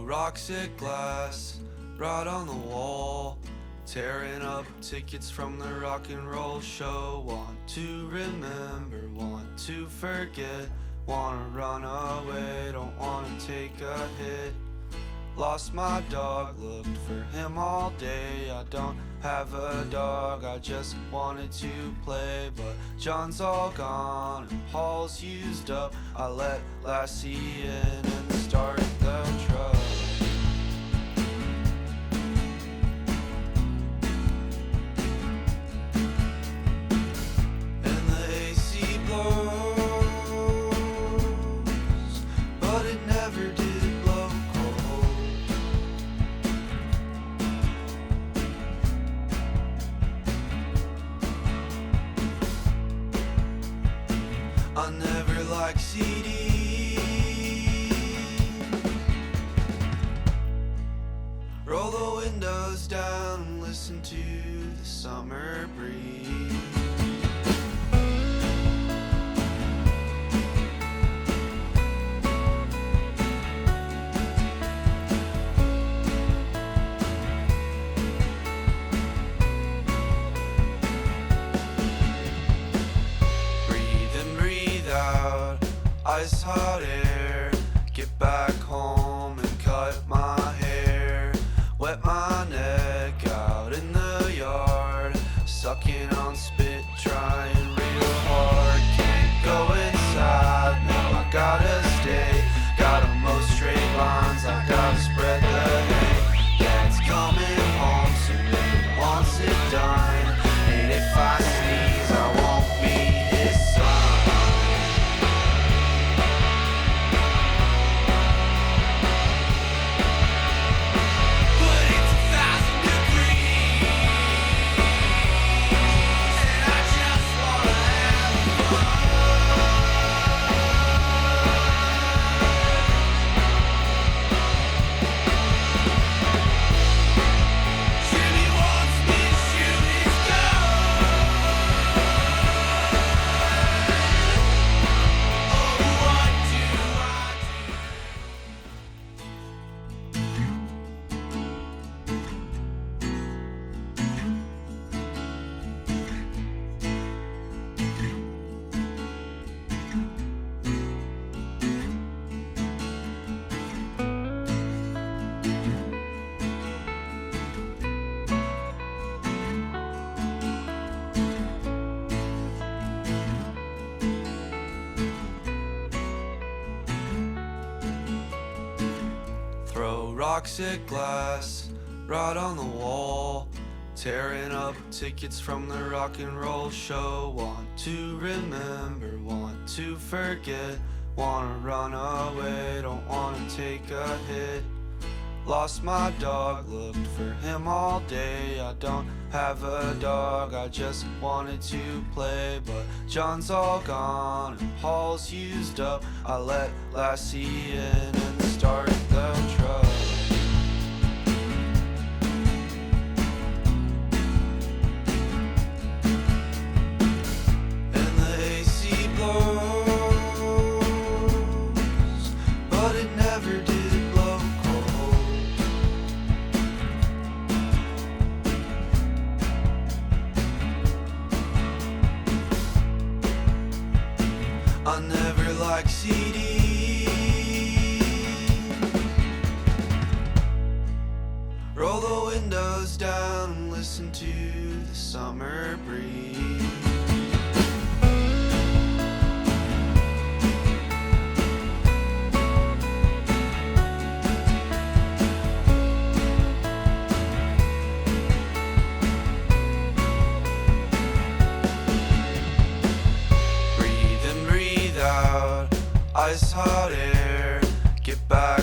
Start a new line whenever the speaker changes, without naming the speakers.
Rocks at glass, right on the wall, tearing up tickets from the rock and roll show. Want to remember, want to forget, wanna run away, don't wanna take a hit. Lost my dog, looked for him all day. I don't have a dog, I just wanted to play, but John's all gone and Paul's used up. I let Lassie in and start the truck. I never liked CDs. Roll the windows down and listen to the summer breeze. Ice hot air, get back home and cut my hair. Wet my neck out in the yard, sucking on spit, trying real hard. Can't go inside, now I gotta stay. Gotta mow straight lines, I gotta spread the hay. Dad's coming home soon, he wants it done. And if I sneeze, I won't be his son. toxic glass right on the wall, tearing up tickets from the rock and roll show. Want to remember, want to forget, wanna run away, don't wanna take a hit. Lost my dog, looked for him all day. I don't have a dog, I just wanted to play. But John's all gone and Paul's used up. I let Lassie in and started the truck. And the AC blows, but it never did blow cold. I never liked CDs. Roll the windows down and listen to the summer breeze. Breathe in, breathe out, ice hot air. Get back